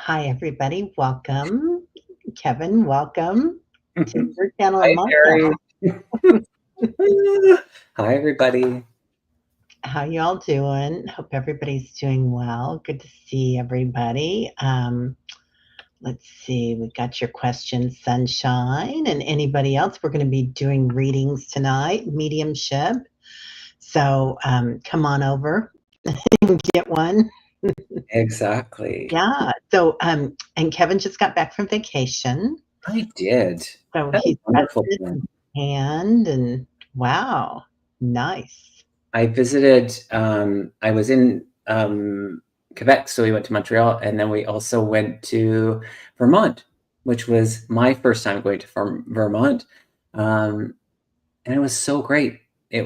Hi, everybody. Welcome. Kevin, welcome to your channel Hi, and my Teri. channel. Hi, everybody. How y'all doing? Hope everybody's doing well. Good to see everybody. Let's see. We got your questions, Sunshine, and anybody else. We're going to be doing readings tonight, mediumship. So come on over and get one. Exactly. Yeah. So and Kevin just got back from vacation. I did. So Had a he's wonderful rested time. and wow, nice. I visited, I was in Quebec, so we went to Montreal, and then we also went to Vermont, which was my first time going to Vermont. And it was so great. I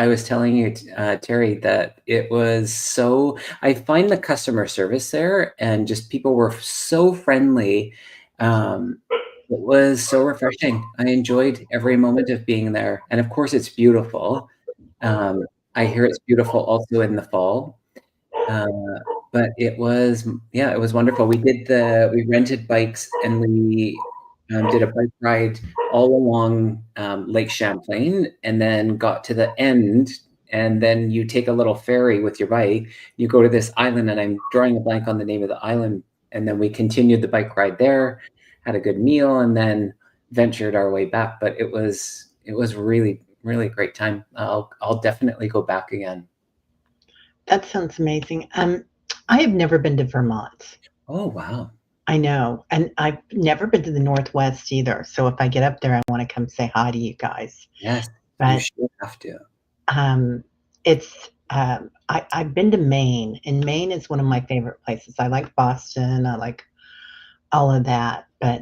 was telling you, Teri, that it was so, I find the customer service there and just people were so friendly. It was so refreshing. I enjoyed every moment of being there. And of course, it's beautiful. I hear it's beautiful also in the fall. Uh, but it was, yeah, it was wonderful. We rented bikes and we did a bike ride all along Lake Champlain and then got to the end. And then you take a little ferry with your bike. You go to this island, and I'm drawing a blank on the name of the island. And then we continued the bike ride there, had a good meal, and then ventured our way back. But it was really, really great time. I'll definitely go back again. That sounds amazing. I have never been to Vermont. Oh, wow. I know, and I've never been to the Northwest either. So if I get up there, I want to come say hi to you guys. Yes, you But should have to. it's I've been to Maine, and Maine is one of my favorite places. I like Boston. I like all of that, but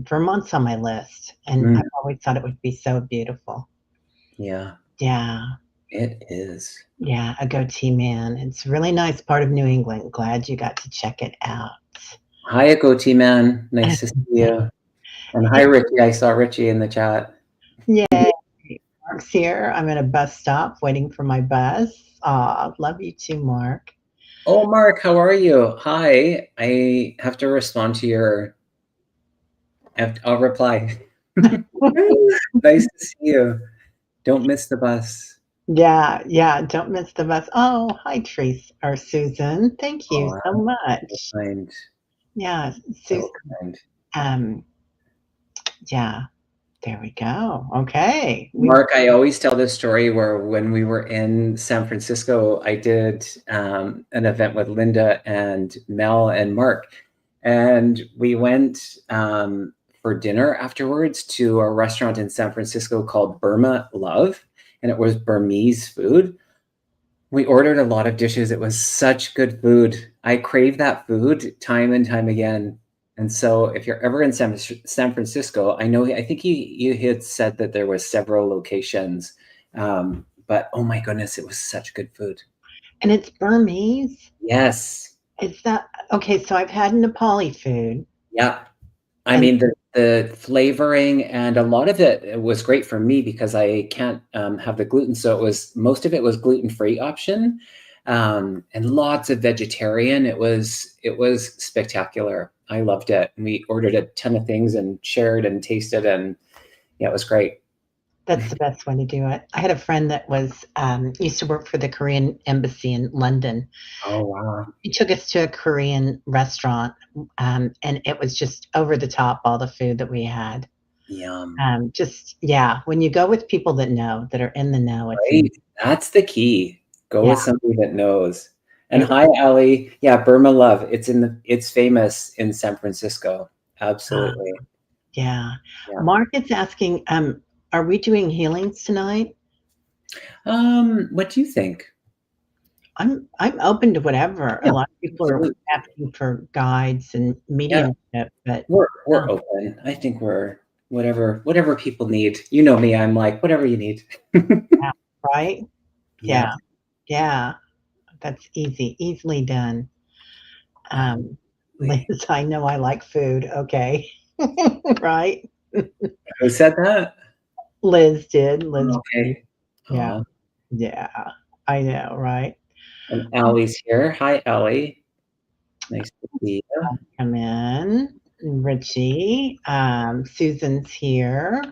Vermont's on my list, and Mm, I've always thought it would be so beautiful. yeah, Yeah. it is. Yeah, a goatee man. It's a really nice part of New England. Glad you got to check it out. Hi, Goatee Man. Nice to see you. And hi, Richie. I saw Richie in the chat. Yay. Mark's here. I'm at a bus stop waiting for my bus. Aw, love you too, Mark. Oh, Mark, how are you? Hi. I have to respond to your. I'll reply. Nice to see you. Don't miss the bus. Yeah, yeah, don't miss the bus. Oh, hi, Trace or Susan. Thank you Oh, so so much. kind. Yeah, Susan. So kind. Um, yeah, there we go. Okay. Mark, I always tell this story where when we were in San Francisco, I did an event with Linda and Mel and Mark, and we went for dinner afterwards to a restaurant in San Francisco called Burma Love, and it was Burmese food. We ordered a lot of dishes. It was such good food. I crave that food time and time again. And so if you're ever in San Francisco, I think you had said that there was several locations. But oh my goodness, it was such good food. And it's Burmese. Yes. Is that okay? So I've had Nepali food, Yeah. I and mean, the flavoring and a lot of it was great for me because I can't have the gluten. So most of it was gluten-free option, and lots of vegetarian. It was spectacular. I loved it. And we ordered a ton of things and shared and tasted, and yeah, it was great. that's the best way to do it. I had a friend that was used to work for the Korean embassy in London. Oh, wow. He took us to a Korean restaurant, and it was just over the top, all the food that we had. Yum. Just yeah, when you go with people that know, that are in the know, it's Right. That's the key. Go yeah, with somebody that knows. And it hi, Ali. Yeah, Burma Love. It's famous in San Francisco. Absolutely. yeah. Yeah. Mark is asking, are we doing healings tonight? What do you think? I'm open to whatever. A Yeah, lot of people are absolutely. asking for guides and Yeah, mediumship, but we're open. I think we're whatever people need. You know me, I'm like, whatever you need. yeah, right? Yeah, Yeah. yeah. That's easily done. Um, Liz, Absolutely. I know I like food. Okay. Right? Who said that? Liz did. Liz, Okay. yeah, Aw. yeah. I know, right? And Allie's here. Hi, Allie. Nice to see you. Come in. Richie. Susan's here.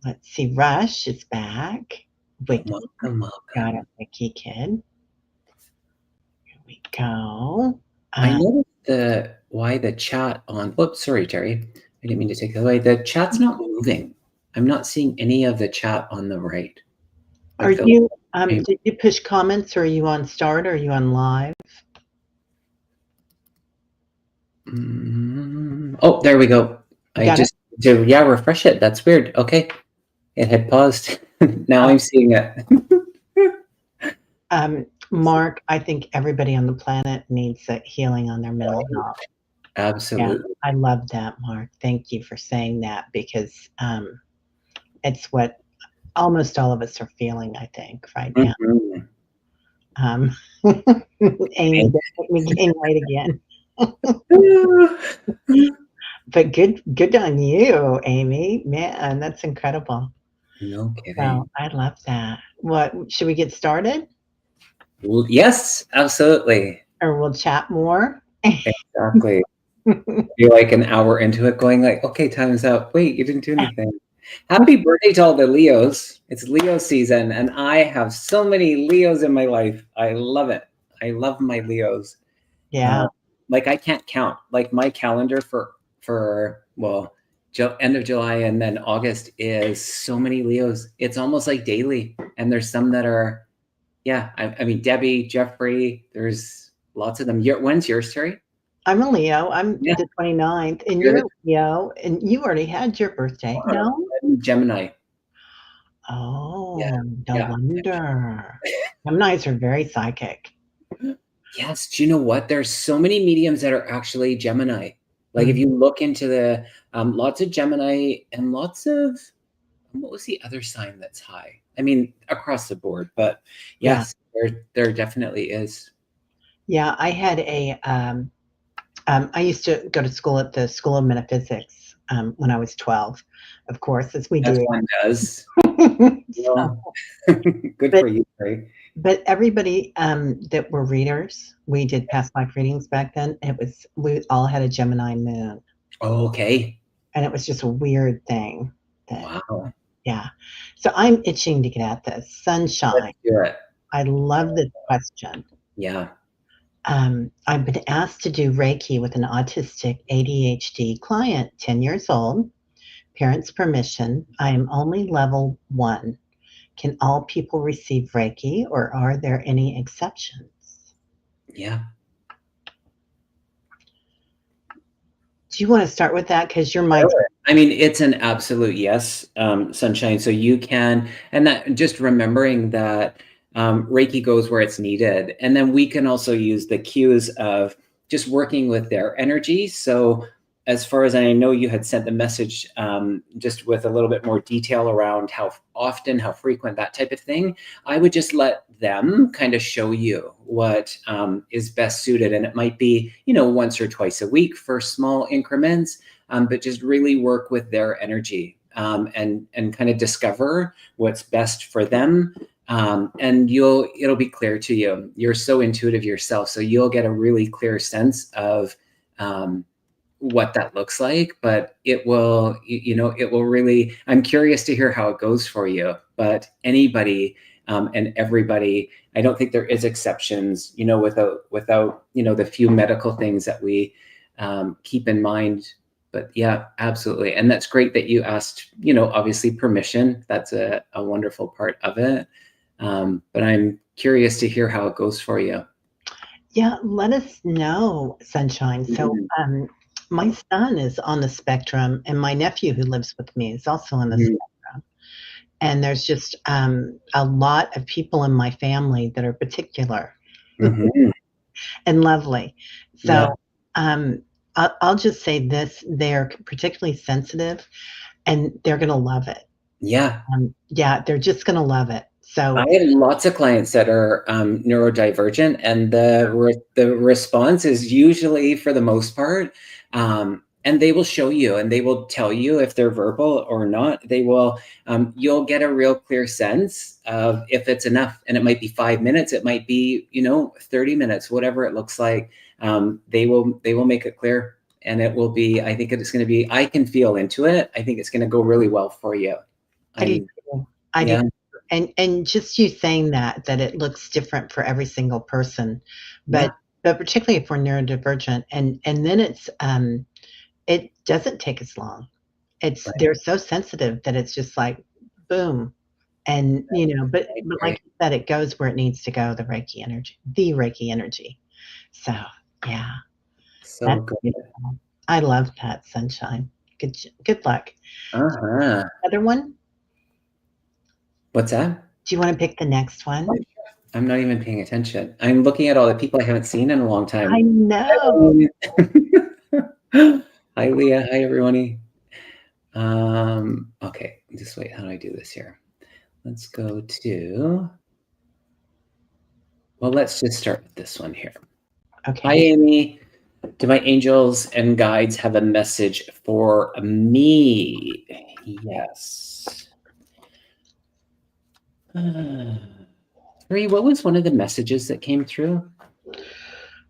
Let's see. Rush is back. Wiki. Welcome, Got welcome. it, Wiki kid. Here we go. I noticed why the chat on. Oops, sorry, Teri. I didn't mean to take that away. The chat's not moving. I'm not seeing any of the chat on the right. Are you? Did you push comments, or are you on start, or are you on live? Oh, there we go. I just refresh it. That's weird. Okay, it had paused. Now I'm seeing it. Mark, I think everybody on the planet needs a healing on their mental health. Absolutely. Yeah, I love that, Mark. Thank you for saying that, because it's what almost all of us are feeling, I think, right now. Amy, don't make me gain weight again. But good on you, Amy. Man, that's incredible. No kidding. So I love that. What, should we get started? Well, yes, absolutely. Or we'll chat more? Exactly. You're like an hour into it going like, okay, time's up. Wait, you didn't do anything. Happy birthday to all the Leos. It's Leo season, and I have so many Leos in my life. I love it. I love my Leos. Yeah. Like I can't count. Like my calendar for end of July and then August is so many Leos. It's almost like daily. And there's some that are, I mean, Debbie, Jeffrey, there's lots of them. When's yours, Teri? I'm a Leo. I'm the 29th, and you're a Leo, and you already had your birthday. No? I'm Gemini. Oh, no wonder. Geminis are very psychic. Yes. Do you know what? There's so many mediums that are actually Gemini. Like if you look into the lots of Gemini and lots of, what was the other sign that's high? I mean, across the board, but yes, there definitely is. Yeah, I had I used to go to school at the School of Metaphysics when I was 12, of course, as we do. As one does. Good for you, Teri. But everybody that were readers, we did past life readings back then. We all had a Gemini moon. Oh, okay. And it was just a weird thing. Wow. Yeah. So I'm itching to get at this. Sunshine. Let's do it. I love this question. Yeah. I've been asked to do Reiki with an autistic ADHD client, 10 years old. Parents' permission. I am only level 1. Can all people receive Reiki, or are there any exceptions? Yeah. Do you want to start with that? Because you're my... I mean, it's an absolute yes, Sunshine. So you can, and that just remembering that Reiki goes where it's needed. And then we can also use the cues of just working with their energy. So as far as I know, you had sent the message just with a little bit more detail around how often, how frequent, that type of thing. I would just let them kind of show you what is best suited. And it might be, once or twice a week for small increments, but just really work with their energy and kind of discover what's best for them. And it'll be clear to you. You're so intuitive yourself. So you'll get a really clear sense of what that looks like, but it will really, I'm curious to hear how it goes for you, but anybody and everybody, I don't think there is exceptions, without, the few medical things that we keep in mind. But yeah, absolutely. And that's great that you asked, obviously permission. That's a wonderful part of it. But I'm curious to hear how it goes for you. Yeah, let us know, Sunshine. So my son is on the spectrum, and my nephew who lives with me is also on the spectrum. And there's just a lot of people in my family that are particular and lovely. So I'll just say this, they're particularly sensitive, and they're going to love it. Yeah. They're just going to love it. So I have lots of clients that are neurodivergent, and the response is usually, for the most part, and they will show you, and they will tell you if they're verbal or not. They will, you'll get a real clear sense of if it's enough, and it might be 5 minutes, it might be 30 minutes, whatever it looks like. They will make it clear, and it will be. I think it's going to be. I can feel into it. I think it's going to go really well for you. I do too. I do. Yeah. And just you saying that it looks different for every single person, Yeah. but particularly if we're neurodivergent, and then it doesn't take as long. Right. They're so sensitive that it's just like boom, and but like you said, it goes where it needs to go. The Reiki energy. So yeah, So that's good. beautiful. I love that, Sunshine. Good luck. Uh-huh. Other one? What's that? Do you want to pick the next one? I'm not even paying attention. I'm looking at all the people I haven't seen in a long time. I know. Hi, Leah. Hi, everybody. Okay, just wait. How do I do this here? Let's go to. Well, let's just start with this one here. Okay. Hi, Amy. Do my angels and guides have a message for me? Yes. Teri, what was one of the messages that came through?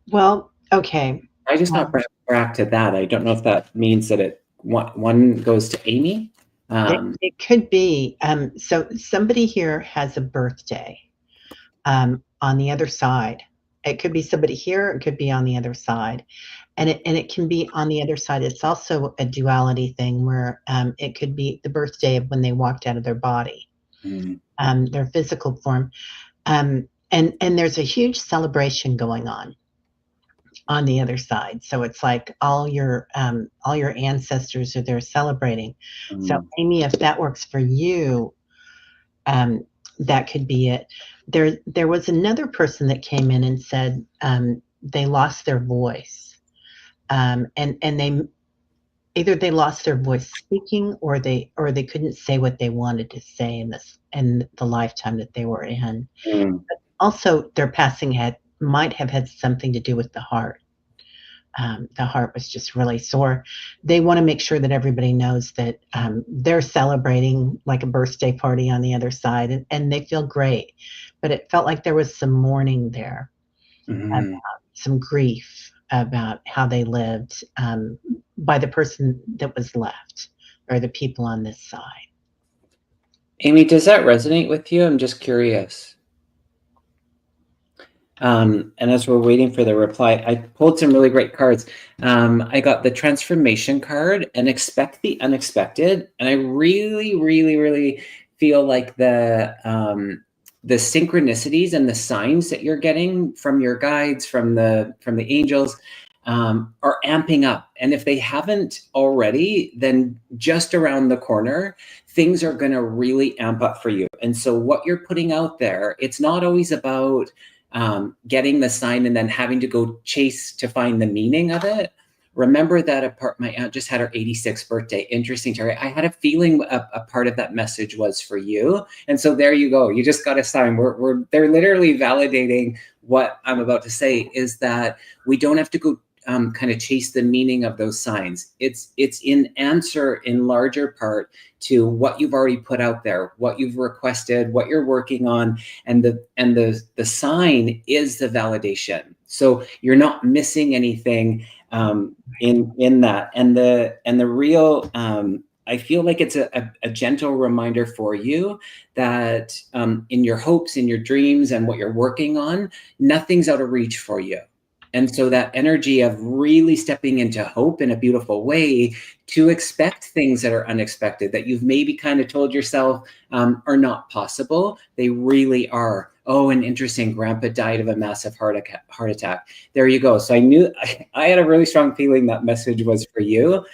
Well, okay. I just not back to that. I don't know if that means that one goes to Amy. It could be. So somebody here has a birthday on the other side. It could be somebody here. It could be on the other side, and it can be on the other side. It's also a duality thing where it could be the birthday of when they walked out of their body, their physical form, and there's a huge celebration going on the other side. So it's like all your ancestors are there celebrating. So Amy, if that works for you, that could be it. There was another person that came in and said they lost their voice, and they either they lost their voice speaking, or they couldn't say what they wanted to say in the lifetime that they were in. But also, their passing might have had something to do with the heart. The heart was just really sore. They want to make sure that everybody knows that they're celebrating like a birthday party on the other side, and they feel great. But it felt like there was some mourning there, about some grief about how they lived by the person that was left, or the people on this side. Amy, does that resonate with you? I'm just curious. And as we're waiting for the reply, I pulled some really great cards. I got the transformation card and expect the unexpected. And I really, really, really feel like the synchronicities and the signs that you're getting from your guides, from the angels, are amping up. And if they haven't already, then just around the corner, things are going to really amp up for you. And so what you're putting out there, it's not always about getting the sign and then having to go chase to find the meaning of it. Remember that my aunt just had her 86th birthday. Interesting, Teri. I had a feeling a part of that message was for you. And so there you go. You just got a sign. They're literally validating what I'm about to say, is that we don't have to go kind of chase the meaning of those signs. It's in answer in larger part to what you've already put out there, what you've requested, what you're working on, and the sign is the validation. So you're not missing anything in that, and the real. I feel like it's a gentle reminder for you that in your hopes, in your dreams, and what you're working on, nothing's out of reach for you. And so that energy of really stepping into hope in a beautiful way, to expect things that are unexpected, that you've maybe kind of told yourself are not possible, they really are. Oh, and interesting, Grandpa died of a massive heart attack. There you go. So I knew I had a really strong feeling that message was for you.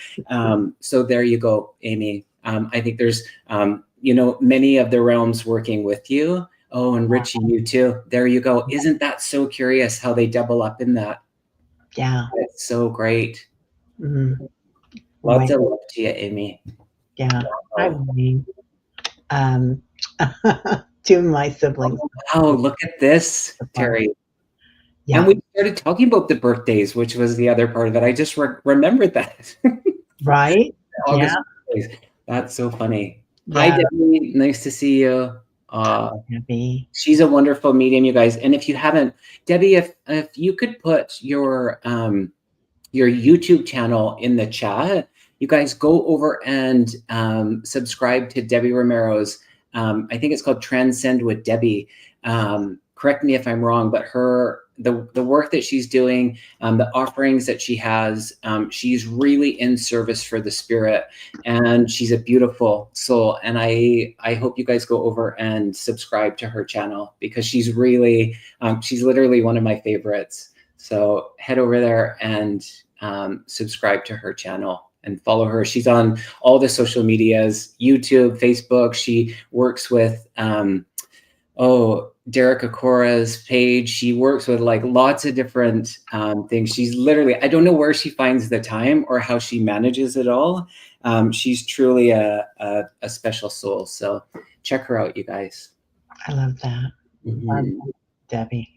So there you go, Amy. I think there's, many of the realms working with you. Oh, and Richie, you too. There you go. Isn't that so curious how they double up in that? Yeah. It's so great. Mm-hmm. Lots of love to you, Amy. Yeah. I mean, two of my siblings. Oh, look at this, Teri. Yeah. And we started talking about the birthdays, which was the other part of it. I just remembered that. Right? Yeah, August birthdays. That's so funny. Hi, yeah, Debbie. Nice to see you. Uh, Debbie. she's a wonderful medium, you guys. And if you haven't, Debbie, if you could put your YouTube channel in the chat. You guys go over and subscribe to Debbie Romero's. I think it's called Transcend with Debbie. Correct me if I'm wrong, but the work that she's doing, the offerings that she has, she's really in service for the spirit, and she's a beautiful soul. And I hope you guys go over and subscribe to her channel, because she's literally one of my favorites. So head over there and subscribe to her channel and follow her. She's on all the social medias, YouTube, Facebook. She works with Derek Akora's page. She works with like lots of different things. She's literally, I don't know where she finds the time or how she manages it all. She's truly a special soul. So check her out, you guys. I love that. Mhm. Debbie.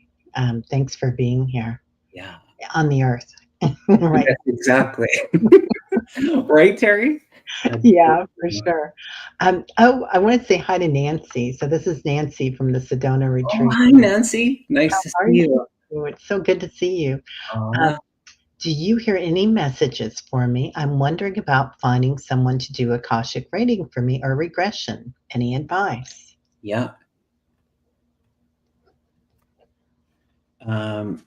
Thanks for being here. Yeah. On the earth. Right. Yes, exactly. Right, Teri? Yeah, for sure. I want to say hi to Nancy. So this is Nancy from the Sedona Oh, retreat. hi, Nancy. Nice to How are see you. you? It's so good to see you. Um, Aw, do you hear any messages for me? I'm wondering about finding someone to do Akashic reading for me or regression. Any advice? yeah. Um,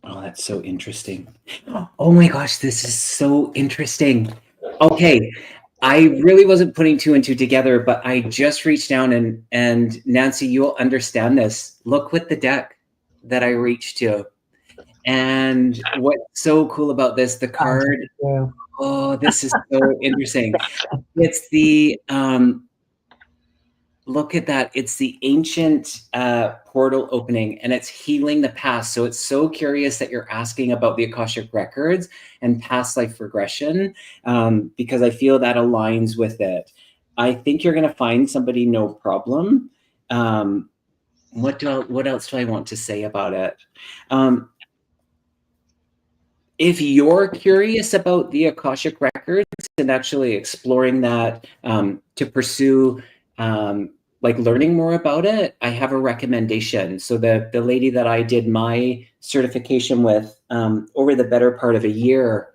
oh, that's so interesting. Oh my gosh, this is so interesting. Okay, I really wasn't putting two and two together, but I just reached down and Nancy, you'll understand this. Look with the deck that I reached to. And what's so cool about this, the card, Yeah. oh, this is so interesting. It's the look at that. It's the ancient portal opening, and it's healing the past. So it's so curious that you're asking about the Akashic records and past life regression, because I feel that aligns with it. I think you're going to find somebody, no problem. What else do I want to say about it? If you're curious about the Akashic records and actually exploring that, to pursue like learning more about it, I have a recommendation. So the lady that I did my certification with over the better part of a year,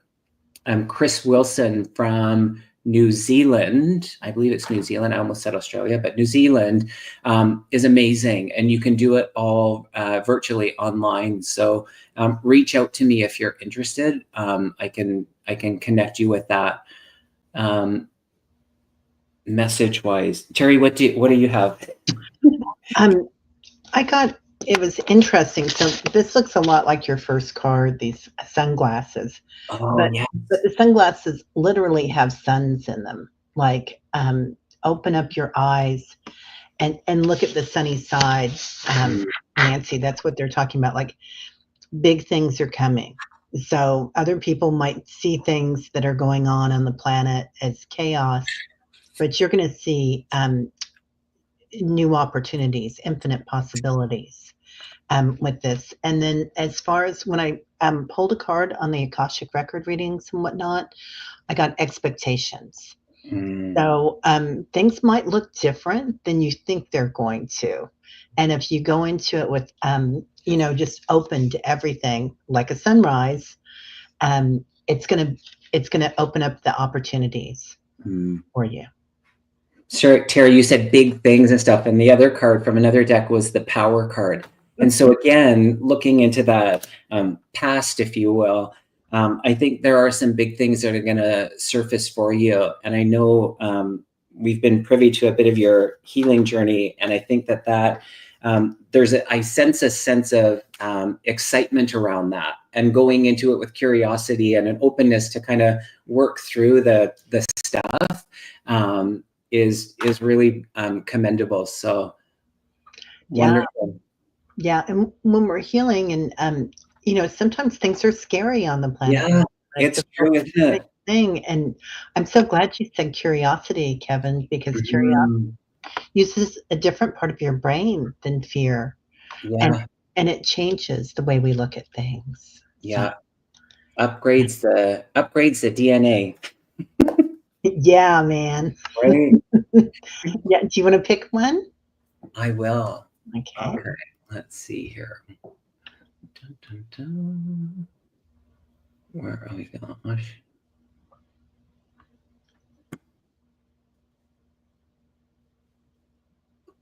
Chris Wilson from New Zealand, I believe it's New Zealand, I almost said Australia, but New Zealand, is amazing. And you can do it all virtually online. So reach out to me if you're interested. I can connect you with that. Message wise, Teri, what do you have? It was interesting. So this looks a lot like your first card, these sunglasses. Oh But yeah. but the sunglasses literally have suns in them. Like open up your eyes and look at the sunny side. Nancy, that's what they're talking about. Like big things are coming. So other people might see things that are going on the planet as chaos, but you're going to see new opportunities, infinite possibilities with this. And then as far as when I pulled a card on the Akashic record readings and whatnot, I got expectations. So things might look different than you think they're going to. And if you go into it with, just open to everything like a sunrise, it's gonna open up the opportunities for you. Sure, Teri, you said big things and stuff, and the other card from another deck was the power card. And so again, looking into that past, if you will, I think there are some big things that are going to surface for you. And I know we've been privy to a bit of your healing journey, and I think that I sense a sense of excitement around that, and going into it with curiosity and an openness to kind of work through the stuff. Is really commendable. So wonderful. Yeah, and when we're healing and, sometimes things are scary on the planet. Yeah, That's it's a true, very isn't big it? thing, and I'm so glad you said curiosity, Kevin, because curiosity uses a different part of your brain than fear, and Yeah. and it changes the way we look at things. So Yeah. Upgrades the DNA, yeah, man. right? Yeah, do you want to pick one? I will. Okay. Okay. Let's see here. Dun, dun, dun. Where are we going?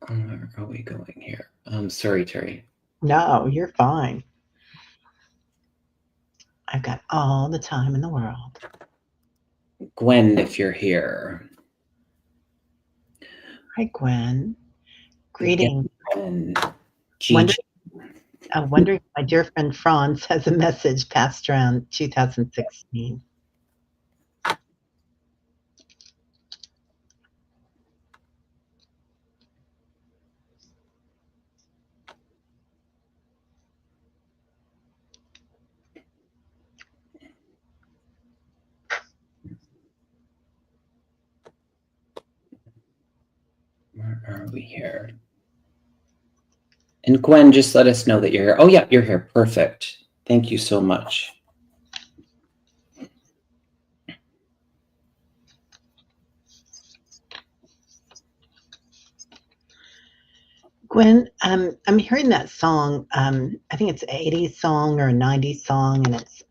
Where are we going here? I'm sorry, Teri. No, you're fine. I've got all the time in the world. Gwen, if you're here. Hi, Gwen. Again, Greetings. Gwen. Wondering, Gigi. wondering if my dear friend Franz has a message passed around 2016. Where are we here? And Gwen, just let us know that you're here. Oh, yeah, you're here. Perfect. Thank you so much. Gwen, I'm hearing that song. I think it's an 80s song or a 90s song, and it's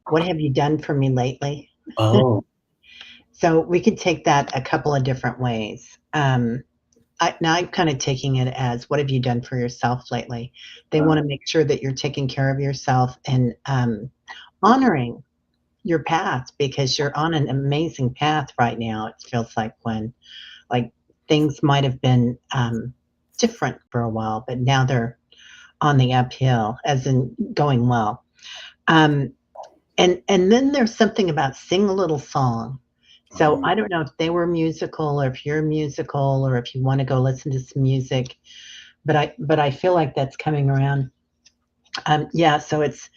What Have You Done For Me Lately? Oh, So we could take that a couple of different ways. Now I'm kind of taking it as what have you done for yourself lately? They want to make sure that you're taking care of yourself and honoring your path because you're on an amazing path right now. It feels like things might have been different for a while, but now they're on the uphill, as in going well. Um, and then there's something about sing a little song. So I don't know if they were musical or if you're musical or if you want to go listen to some music, but I feel like that's coming around. Yeah, so it's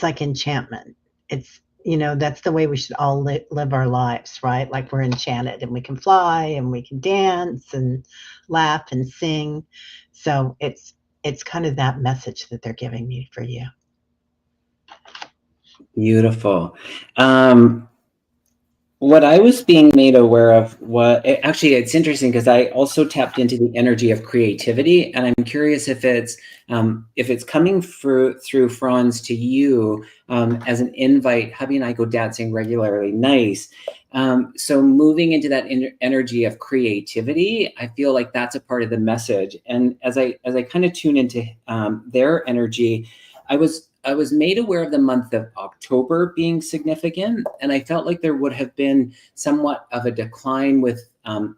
like enchantment. It's that's the way we should all live our lives, right? Like we're enchanted and we can fly and we can dance and laugh and sing. So it's kind of that message that they're giving me for you. beautiful. What I was being made aware of actually, it's interesting because I also tapped into the energy of creativity, and I'm curious if it's coming through Franz to you as an invite. Hubby and I go dancing regularly. Nice. So moving into that energy of creativity, I feel like that's a part of the message. And as I kind of tune into their energy, I was made aware of the month of October being significant, and I felt like there would have been somewhat of a decline with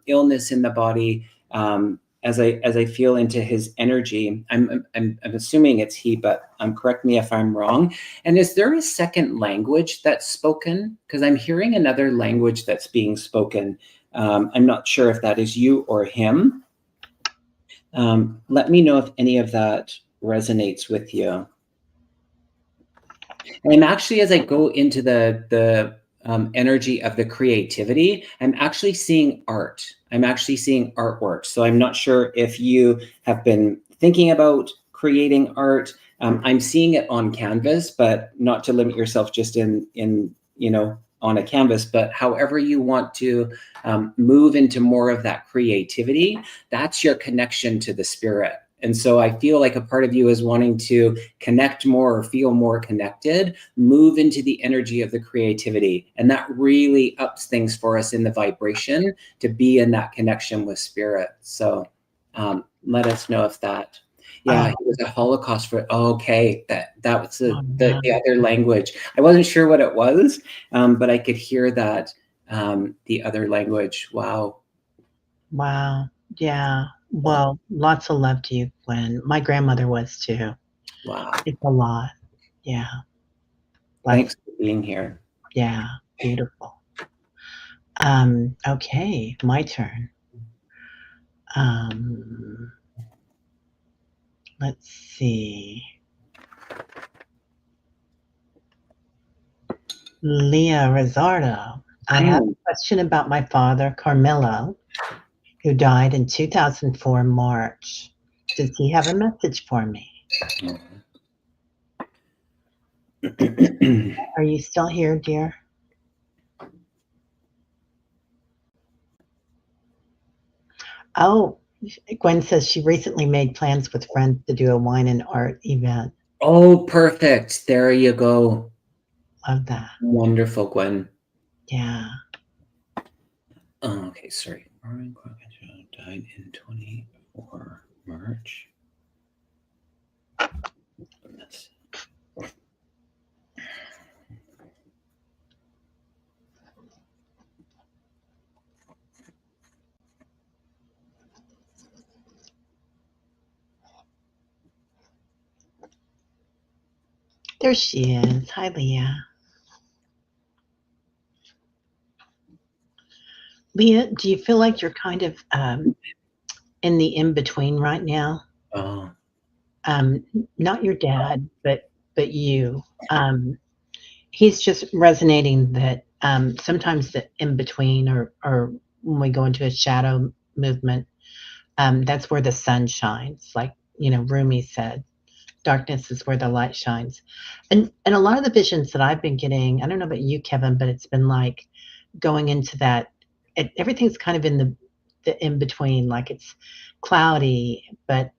illness in the body as I feel into his energy. I'm assuming it's he, but correct me if I'm wrong. And is there a second language that's spoken? Because I'm hearing another language that's being spoken. I'm not sure if that is you or him. Let me know if any of that resonates with you. And I'm actually, as I go into the energy of the creativity, I'm actually seeing art. I'm actually seeing artwork. So I'm not sure if you have been thinking about creating art. I'm seeing it on canvas, but not to limit yourself just in on a canvas, but however you want to move into more of that creativity, that's your connection to the spirit. And so I feel like a part of you is wanting to connect more or feel more connected, move into the energy of the creativity. And that really ups things for us in the vibration to be in that connection with spirit. So let us know if that. Yeah, it was a Holocaust for. Oh, okay, that was the other language. I wasn't sure what it was, but I could hear that the other language. Wow. Wow. Yeah. Well, lots of love to you, Gwen. My grandmother was too. Wow. It's a lot. Yeah. Thanks for being here. Yeah. Beautiful. Okay, my turn. Let's see. Leah Rizzardo. I have a question about my father, Carmelo. who died in 2004 March. Does he have a message for me? Are you still here, dear? Oh, Gwen says she recently made plans with friends to do a wine and art event. Oh, perfect. There you go. Love that. Wonderful, Gwen. Yeah. Oh, okay, sorry. Marvin died in 24 March. There she is. Hi, Leah. Leah, do you feel like you're kind of in the in-between right now? Oh. Not your dad, but you. He's just resonating that sometimes the in-between or when we go into a shadow movement, that's where the sun shines. Like, Rumi said, darkness is where the light shines. And a lot of the visions that I've been getting, I don't know about you, Kevin, but it's been like going into that, everything's kind of in the in between, like it's cloudy, but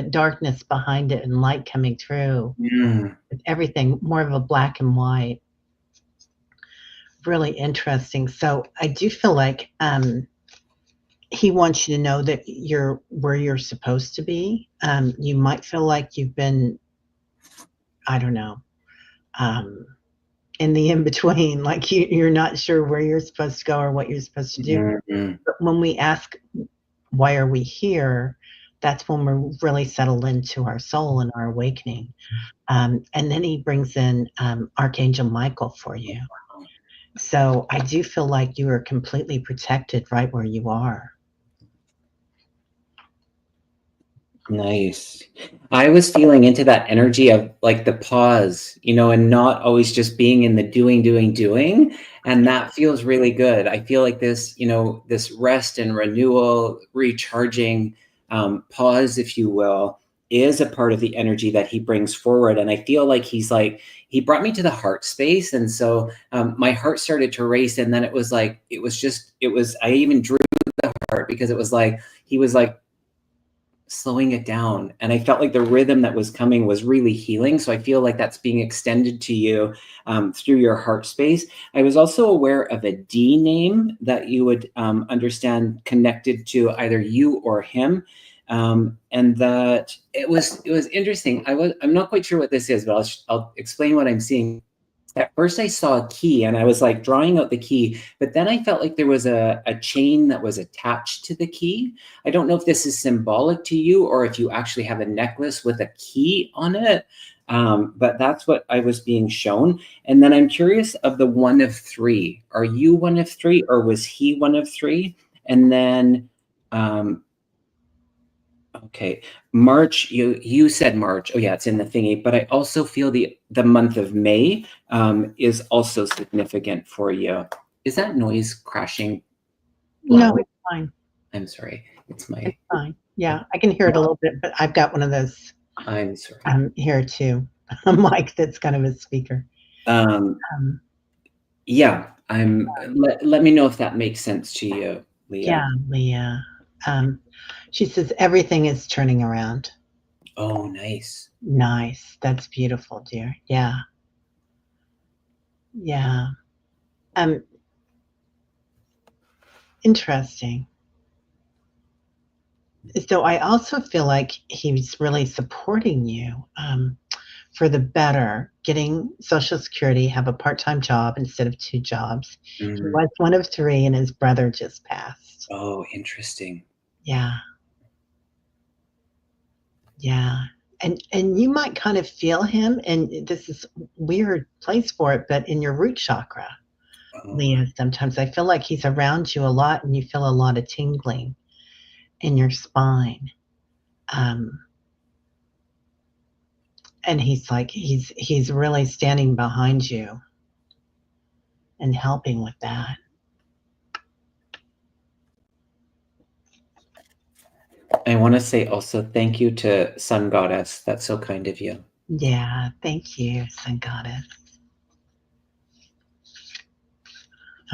darkness behind it and light coming through. With everything more of a black and white. Really interesting. So I do feel like he wants you to know that you're where you're supposed to be. You might feel like you've been, I don't know, in the in between, like you're not sure where you're supposed to go or what you're supposed to do. But when we ask, why are we here? That's when we're really settled into our soul and our awakening. And then he brings in Archangel Michael for you. So I do feel like you are completely protected right where you are. Nice. I was feeling into that energy of like the pause, and not always just being in the doing. And that feels really good. I feel like this, this rest and renewal, recharging pause, if you will, is a part of the energy that he brings forward. And I feel like he brought me to the heart space. And so my heart started to race. And then I even drew the heart because it was like, he was like, slowing it down, and I felt like the rhythm that was coming was really healing. So I feel like that's being extended to you through your heart space. I was also aware of a D name that you would understand connected to either you or him, and that it was interesting. I'm not quite sure what this is, but I'll explain what I'm seeing. At first I saw a key and I was like drawing out the key, but then I felt like there was a chain that was attached to the key. I don't know if this is symbolic to you or if you actually have a necklace with a key on it, but that's what I was being shown. And then I'm curious of the one of three. Are you one of three or was he one of three? And then, okay, March, you said March. Oh yeah, it's in the thingy. But I also feel the month of May is also significant for you. Is that noise crashing loud? No, it's fine. I'm sorry. It's fine. Yeah, I can hear it a little bit, but I've got one of those I'm sorry. Here too. A mic that's kind of a speaker. Yeah, let me know if that makes sense to you, Leah. Yeah, Leah. She says everything is turning around. Oh, nice. Nice. That's beautiful, dear. Yeah. Yeah. Interesting. So I also feel like he's really supporting you for the better, getting Social Security, have a part-time job instead of 2 jobs. He was one of 3 and his brother just passed. Oh, interesting. Yeah. Yeah. And you might kind of feel him, and this is weird place for it, but in your root chakra, Leah, sometimes I feel like he's around you a lot and you feel a lot of tingling in your spine. And he's like, he's really standing behind you and helping with that. I want to say also thank you to Sun Goddess. That's so kind of you. Yeah, thank you, Sun Goddess.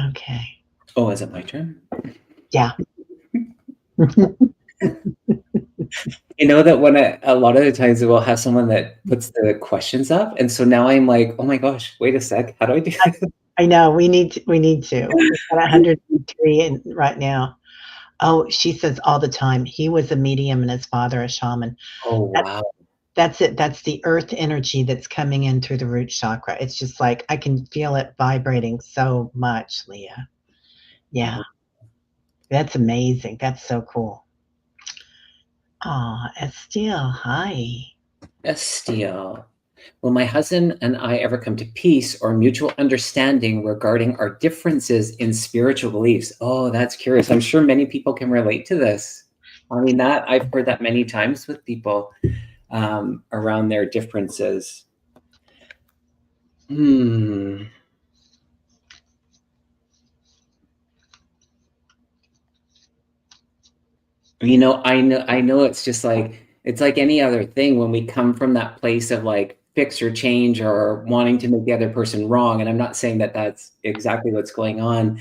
Okay. Oh, is it my turn? Yeah. You know that when a lot of the times we'll have someone that puts the questions up, and so now I'm like, oh my gosh, wait a sec, how do I do this? I know, we need to. We've got 103 in right now. Oh, she says all the time, he was a medium and his father a shaman. Oh That wow. that's it. That's the earth energy that's coming in through the root chakra. It's just like I can feel it vibrating so much, Leah. Yeah, that's amazing. That's so cool. Aw, Estiel, hi. Estiel. Will my husband and I ever come to peace or mutual understanding regarding our differences in spiritual beliefs? Oh, that's curious. I'm sure many people can relate to this. I mean, that I've heard that many times with people around their differences. I know it's just like it's like any other thing when we come from that place of like fix or change or wanting to make the other person wrong. And I'm not saying that that's exactly what's going on,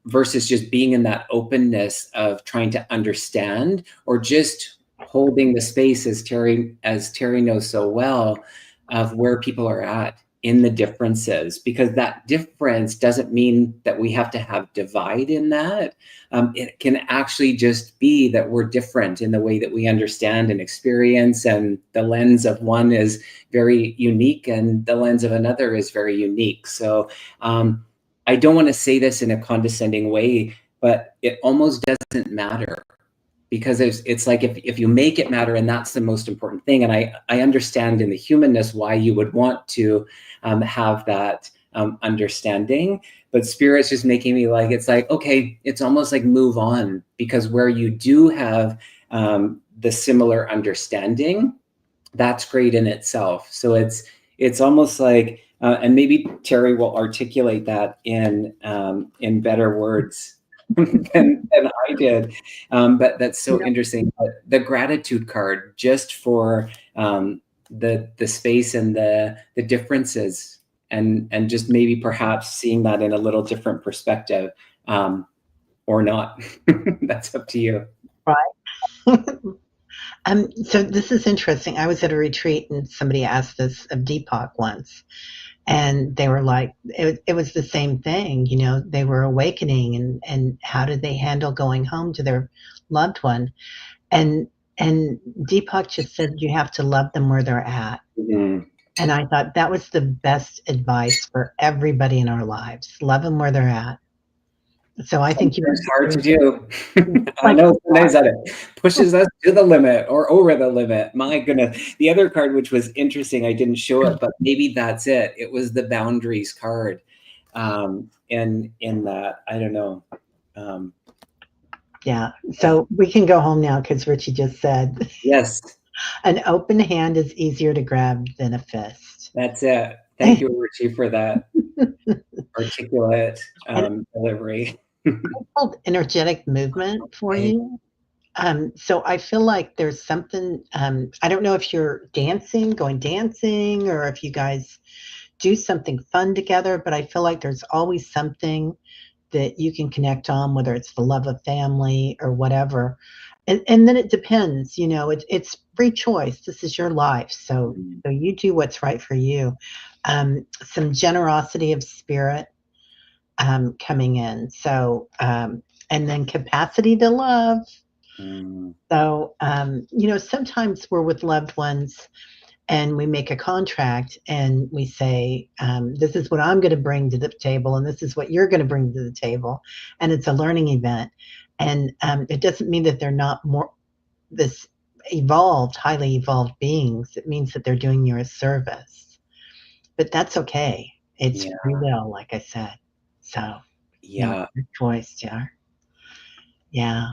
versus just being in that openness of trying to understand or just holding the space as Teri knows so well of where people are at in the differences, because that difference doesn't mean that we have to have divide in that. It can actually just be that we're different in the way that we understand and experience, and the lens of one is very unique and the lens of another is very unique. So I don't want to say this in a condescending way, but it almost doesn't matter, because it's like if you make it matter, and that's the most important thing. And I understand in the humanness why you would want to have that understanding, but spirit's just making me like, it's like, okay, it's almost like move on, because where you do have the similar understanding, that's great in itself. So it's almost like and maybe Teri will articulate that in better words than I did. But that's so interesting. But the gratitude card, just for the space and the differences, and just maybe perhaps seeing that in a little different perspective, or not. That's up to you. Right. So this is interesting. I was at a retreat and somebody asked this of Deepak once, and they were like, it was the same thing. They were awakening, and how did they handle going home to their loved one? And and Deepak just said, you have to love them where they're at. Mm-hmm. And I thought that was the best advice for everybody in our lives. Love them where they're at. So I think it's hard to do. I like, know sometimes that it pushes us to the limit or over the limit. My goodness. The other card, which was interesting, I didn't show it, but maybe that's it. It was the boundaries card. In that, I don't know. Yeah. So we can go home now because Richie just said, yes, an open hand is easier to grab than a fist. that's it. Thank you, Richie, for that articulate delivery. It's called energetic movement for you. So I feel like there's something, I don't know if you're going dancing, or if you guys do something fun together, but I feel like there's always something that you can connect on, whether it's the love of family or whatever. And then it depends, it's free choice. This is your life. So you do what's right for you. Some generosity of spirit coming in. So, and then capacity to love. So, sometimes we're with loved ones and we make a contract and we say, this is what I'm going to bring to the table, and this is what you're going to bring to the table. And it's a learning event. And it doesn't mean that they're not more this highly evolved beings. It means that they're doing you a service. But that's okay. It's free will, like I said. So, your choice, yeah. Yeah.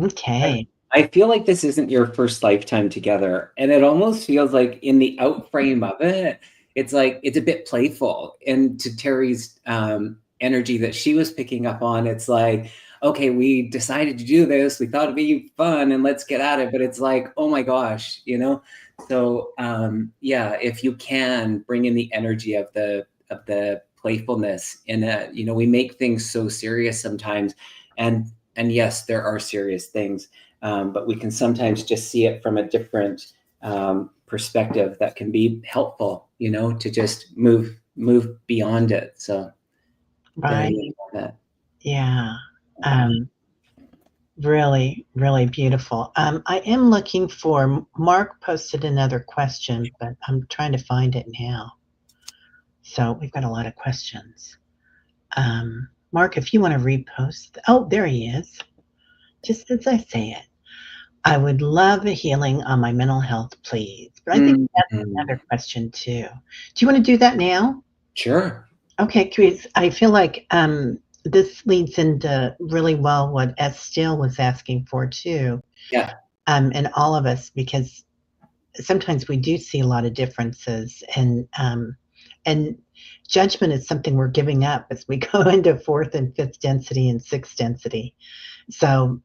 Okay. I feel like this isn't your first lifetime together, and it almost feels like in the out frame of it, it's like it's a bit playful. And to Teri's energy that she was picking up on, it's like, okay, we decided to do this. We thought it'd be fun and let's get at it. But it's like, oh my gosh, you know? So yeah, if you can bring in the energy of the playfulness in it, you know, we make things so serious sometimes. And yes, there are serious things, but we can sometimes just see it from a different perspective that can be helpful, you know, to just move beyond it. So there Right. you have it. Yeah. Really, really beautiful. I am looking for Mark posted another question, but I'm trying to find it now. So we've got a lot of questions. Mark, if you want to repost, oh, there he is. Just as I say it, I would love a healing on my mental health, please. But I think that's another question too. Do you want to do that now? Sure. Okay, because I feel like this leads into really well what S. Steele was asking for too. Yeah. And all of us, because sometimes we do see a lot of differences, and judgment is something we're giving up as we go into fourth and fifth density and sixth density. So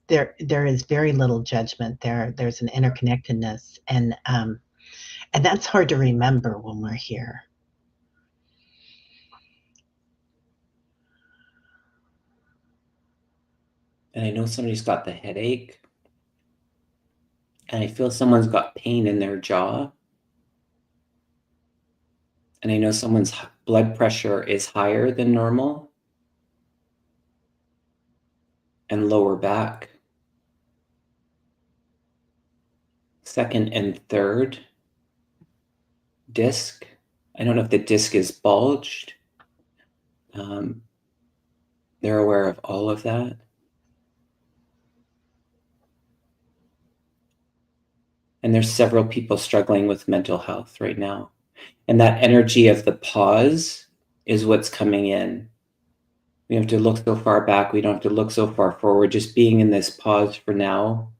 there is very little judgment there. There's an interconnectedness, and that's hard to remember when we're here. And I know somebody's got the headache. And I feel someone's got pain in their jaw. And I know someone's blood pressure is higher than normal. And lower back. Second and third disc. I don't know if the disc is bulged. They're aware of all of that. And there's several people struggling with mental health right now. And that energy of the pause is what's coming in. We have to look so far back. We don't have to look so far forward. Just being in this pause for now.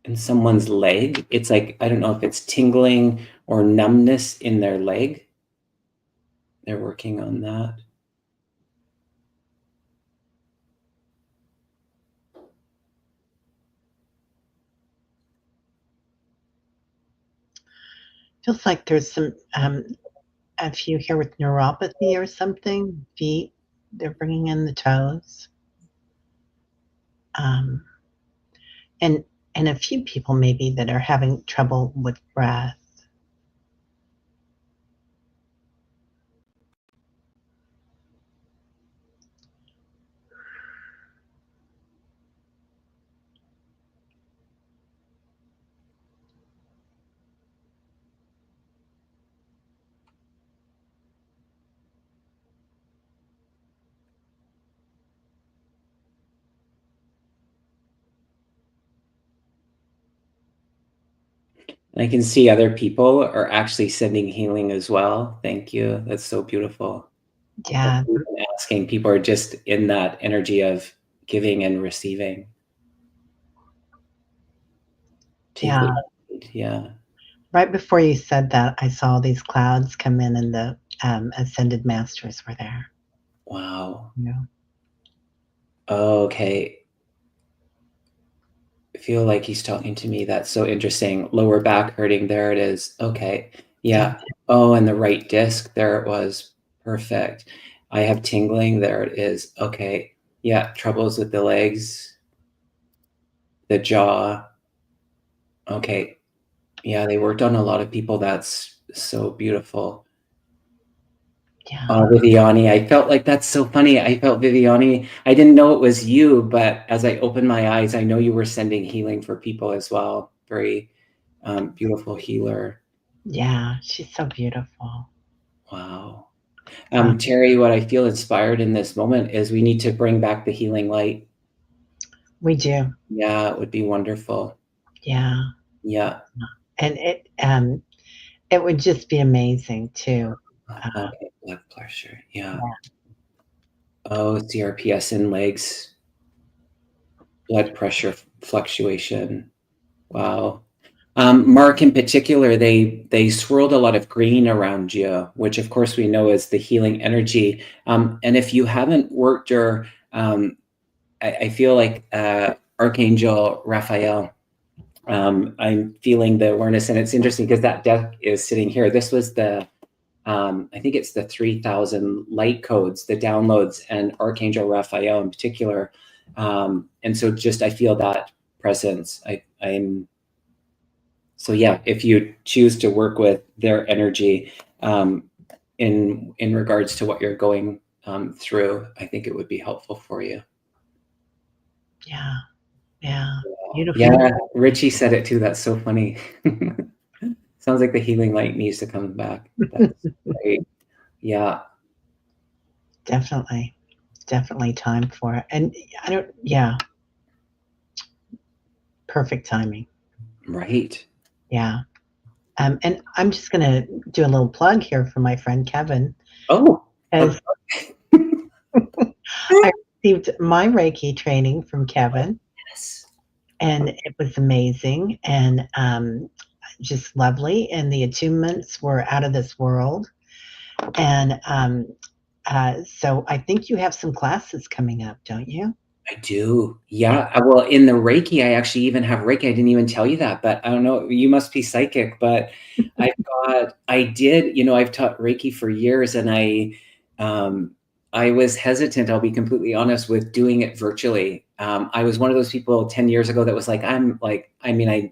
In someone's leg, it's like, I don't know if it's tingling or numbness in their leg. They're working on that. Feels like there's some a few here with neuropathy or something. Feet, they're bringing in the toes, um, and a few people maybe that are having trouble with breath. And I can see other people are actually sending healing as well. Thank you. That's so beautiful. Yeah, Asking, people are just in that energy of giving and receiving. Take yeah. what you need. Yeah. Right before you said that, I saw these clouds come in, and the ascended masters were there. Wow. Yeah. Okay. I feel like he's talking to me. That's so interesting. Lower back hurting. There it is. Okay. Yeah. Oh, and the right disc. There it was. Perfect. I have tingling. There it is. Okay. Yeah. Troubles with the legs, the jaw. Okay. Yeah. They worked on a lot of people. That's so beautiful. Yeah. Viviani, I felt like that's so funny. I felt Viviani. I didn't know it was you, but as I opened my eyes, I know you were sending healing for people as well. Very beautiful healer. Yeah, she's so beautiful. Wow. Um, Teri, what I feel inspired in this moment is we need to bring back the healing light. we do. Yeah, it would be wonderful. Yeah. Yeah. And it would just be amazing too. Okay, blood pressure. Yeah. Yeah. Oh, CRPS in legs, blood pressure fluctuation. Wow. Mark in particular, they swirled a lot of green around you, which of course we know is the healing energy. And if you haven't worked your, I feel like Archangel Raphael, I'm feeling the awareness, and it's interesting because that deck is sitting here. This was the, I think it's the 3,000 light codes, the downloads, and Archangel Raphael in particular. And so just, I feel that presence. So yeah, if you choose to work with their energy in regards to what you're going through, I think it would be helpful for you. Yeah. Beautiful. Yeah, Richie said it too. That's so funny. Sounds like the healing light needs to come back. That's great. Yeah. Definitely time for it. And perfect timing. Right. Yeah. And I'm just going to do a little plug here for my friend Kevin. Oh. As I received my Reiki training from Kevin. Yes. And it was amazing and just lovely. And the attunements were out of this world. And so I think you have some classes coming up, don't you? I do. Yeah. Well, in the Reiki, I actually even have Reiki. I didn't even tell you that, but I don't know. You must be psychic, but I've taught Reiki for years, and I was hesitant, I'll be completely honest, with doing it virtually. I was one of those people 10 years ago that was like, I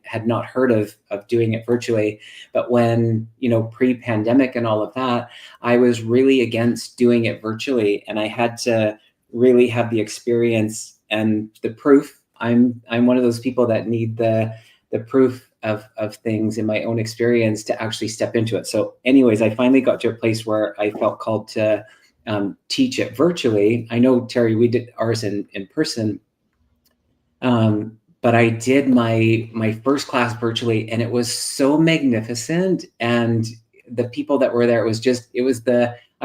had not heard of doing it virtually, but when, pre-pandemic and all of that, I was really against doing it virtually, and I had to really have the experience and the proof. I'm one of those people that need the proof of things in my own experience to actually step into it. So anyways, I finally got to a place where I felt called to teach it virtually. I know, Teri, we did ours in person, but I did my first class virtually, and it was so magnificent. And the people that were there, I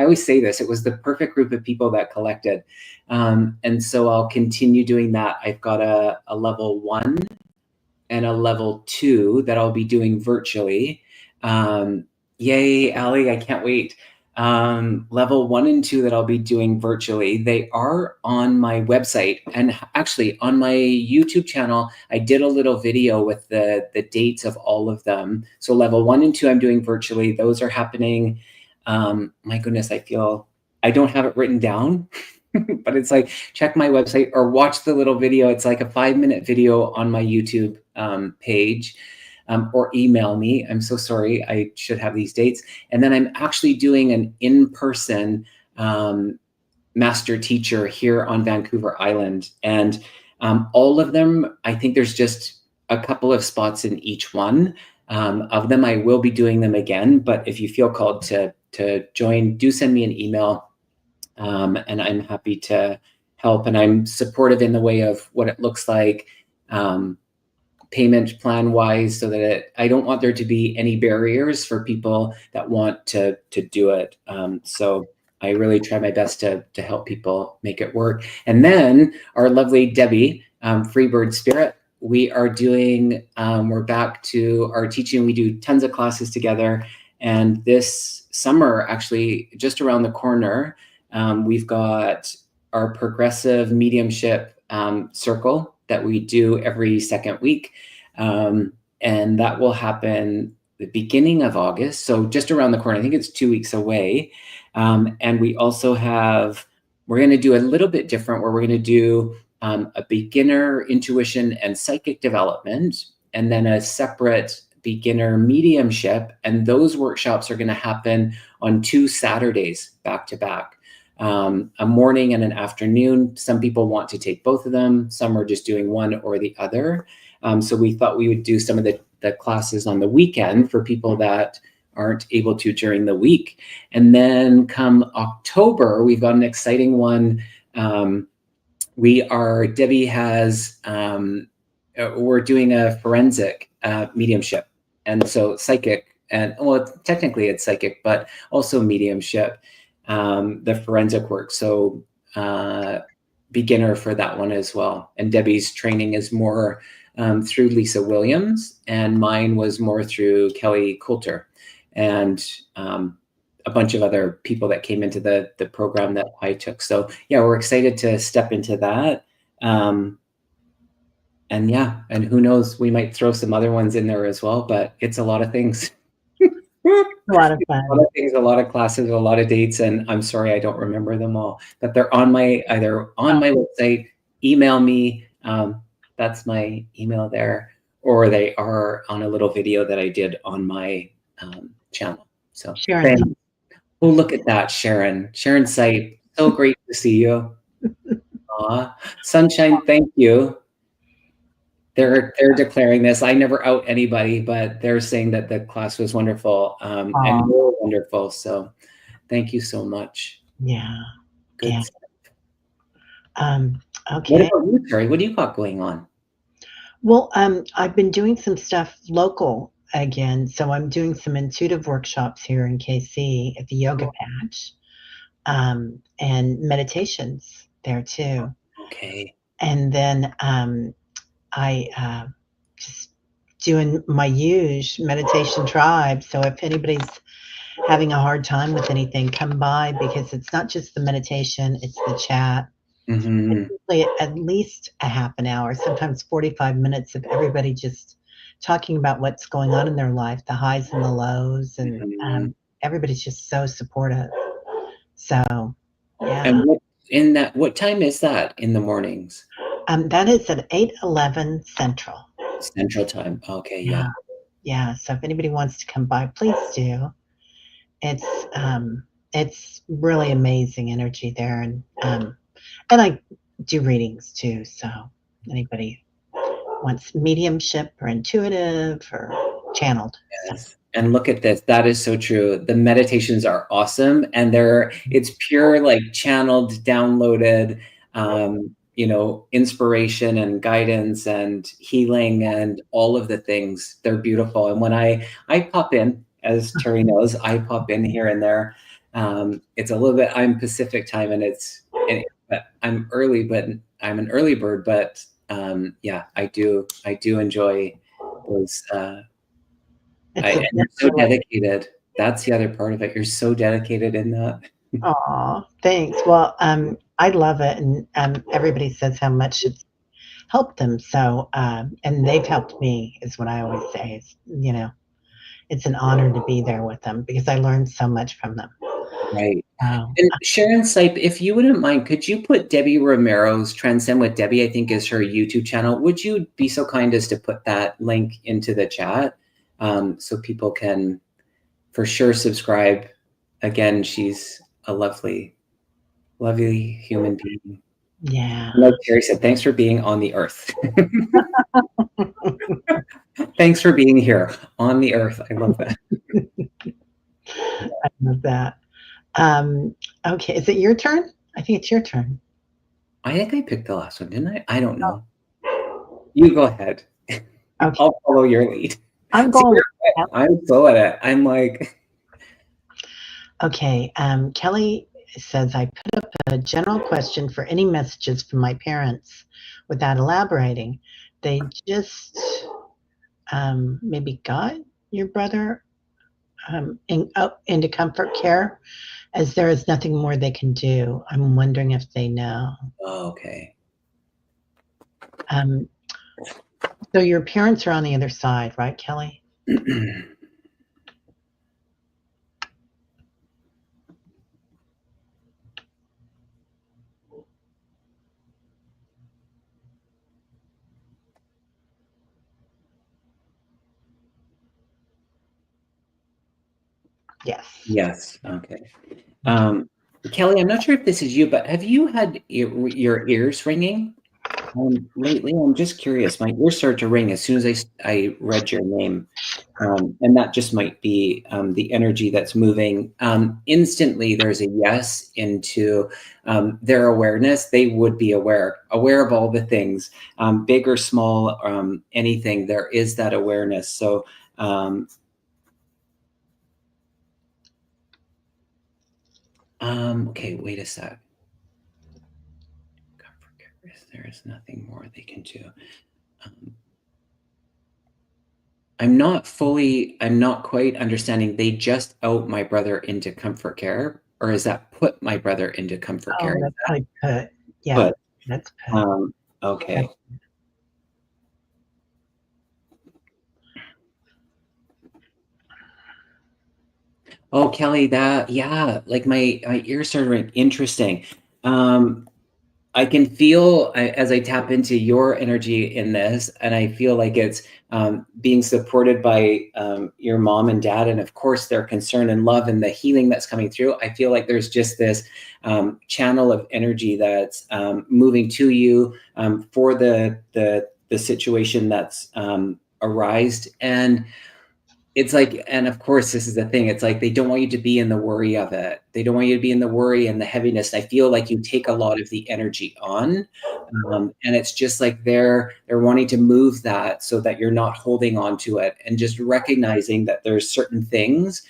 always say this, it was the perfect group of people that collected. And so I'll continue doing that. I've got a level 1 and a level 2 that I'll be doing virtually. Yay, Ali, I can't wait. Level 1 and 2 that I'll be doing virtually, they are on my website, and actually on my YouTube channel, I did a little video with the dates of all of them. So level 1 and 2 I'm doing virtually. Those are happening. My goodness, I feel I don't have it written down, but it's like, check my website or watch the little video. It's like a 5-minute video on my YouTube page. Or email me. I'm so sorry. I should have these dates. And then I'm actually doing an in-person master teacher here on Vancouver Island. And all of them, I think there's just a couple of spots in each one. Of them, I will be doing them again. But if you feel called to join, do send me an email. And I'm happy to help. And I'm supportive in the way of what it looks like. Payment plan wise, so that I don't want there to be any barriers for people that want to do it. So I really try my best to help people make it work. And then our lovely Debbie, Freebird Spirit, we are doing, we're back to our teaching. We do tons of classes together. And this summer, actually, just around the corner, we've got our progressive mediumship circle that we do every second week. And that will happen the beginning of August. So just around the corner, I think it's 2 weeks away. And we also we're going to do a little bit different, where we're going to do a beginner intuition and psychic development, and then a separate beginner mediumship. And those workshops are going to happen on 2 Saturdays back to back. A morning and an afternoon. Some people want to take both of them. Some are just doing one or the other. So we thought we would do some of the classes on the weekend for people that aren't able to during the week. And then come October, we've got an exciting one. Debbie has, we're doing a forensic mediumship. And so psychic, and well, technically it's psychic, but also mediumship. The forensic work. So beginner for that one as well. And Debbie's training is more through Lisa Williams, and mine was more through Kelly Coulter, and a bunch of other people that came into the program that I took. So yeah, we're excited to step into that. And yeah, and who knows, we might throw some other ones in there as well, but it's a lot of things. A lot of A fun. lot of things, a lot of classes, a lot of dates, and I'm sorry I don't remember them all. But they're on my my website. Email me. That's my email there, or they are on a little video that I did on my channel. So Sharon. Oh, look at that, Sharon. Sharon Sight. So great to see you. Aw. Sunshine, thank you. They're declaring this. I never out anybody, but they're saying that the class was wonderful, and you're wonderful. So thank you so much. Yeah. Good Yeah. stuff. Okay. What about you, Teri? What do you got going on? Well, I've been doing some stuff local again. So I'm doing some intuitive workshops here in KC at the Yoga Patch, and meditations there too. Okay. And then I just doing my huge meditation tribe. So if anybody's having a hard time with anything, come by, because it's not just the meditation, it's the chat. Mm-hmm. It's usually at least a half an hour, sometimes 45 minutes of everybody just talking about what's going on in their life, the highs and the lows, and everybody's just so supportive. So, yeah. And what time is that in the mornings? That is at 8:11 Central. Central Time. Okay, yeah. Yeah. So if anybody wants to come by, please do. It's really amazing energy there, and I do readings too. So anybody wants mediumship or intuitive or channeled. Yes. So. And look at this. That is so true. The meditations are awesome, and it's pure, like, channeled, downloaded, inspiration and guidance and healing and all of the things. They're beautiful. And when I pop in, as Teri knows, I pop in here and there. It's a little bit, I'm Pacific time, and I'm early, but I'm an early bird, but yeah, I do enjoy those. And you're so dedicated. That's the other part of it. You're so dedicated in that. Aw, thanks. Well, I love it, and everybody says how much it's helped them. So, and they've helped me, is what I always say. It's an honor to be there with them because I learned so much from them. Right. And Sharon Sipe, if you wouldn't mind, could you put Debbie Romero's Transcend with Debbie, I think is her YouTube channel. Would you be so kind as to put that link into the chat, so people can for sure subscribe? Again, she's a lovely, lovely human being. Yeah. Like Teri said, thanks for being on the earth. Thanks for being here on the earth. I love that. I love that. Okay, is it your turn? I think it's your turn. I think I picked the last one, didn't I? I don't know. You go ahead. Okay. I'll follow your lead. I'm going. I'm so at it. I'm like. Okay. Kelly says, I put up a general question for any messages from my parents without elaborating. They just maybe got your brother into comfort care, as there is nothing more they can do. I'm wondering if they know. Oh, okay. So your parents are on the other side, right, Kelly? Yes. Yes. Okay. Kelly, I'm not sure if this is you, but have you had your ears ringing lately? I'm just curious. My ears started to ring as soon as I read your name. And that just might be the energy that's moving. Instantly, there's a yes into their awareness. They would be aware of all the things, big or small, anything. There is that awareness. So okay, wait a sec. There is nothing more they can do. I'm not quite understanding. They just out my brother into comfort care, or is that put my brother into comfort care? Oh, Is that's that probably put. Yeah, put? that's put. Okay. That's, Oh, Kelly, yeah, like my ears started ringing. Interesting. I can feel as I tap into your energy in this, and I feel like it's being supported by your mom and dad, and of course their concern and love and the healing that's coming through. I feel like there's just this channel of energy that's moving to you for the situation that's arised, and it's like, and of course this is the thing, it's like they don't want you to be in the worry of it, they don't want you to be in the worry and the heaviness. I feel like you take a lot of the energy on, and it's just like they're wanting to move that so that you're not holding on to it, and just recognizing that there's certain things,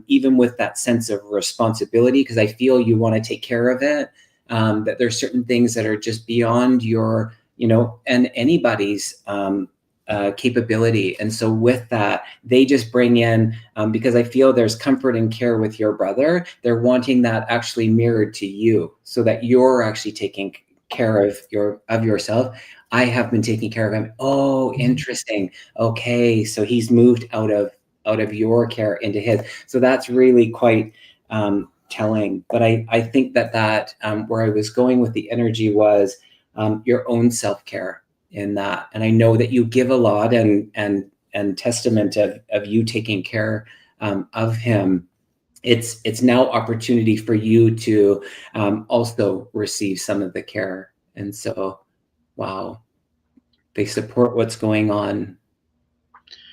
even with that sense of responsibility, because I feel you want to take care of it, that there's certain things that are just beyond your, and anybody's capability. And so with that, they just bring in, because I feel there's comfort and care with your brother, they're wanting that actually mirrored to you so that you're actually taking care of yourself. I have been taking care of him. Oh, interesting. Okay, so he's moved out of your care into his. So that's really quite telling. But I think that where I was going with the energy was your own self-care in that. And I know that you give a lot, and testament of you taking care of him. It's now opportunity for you to also receive some of the care. And so, wow, they support what's going on.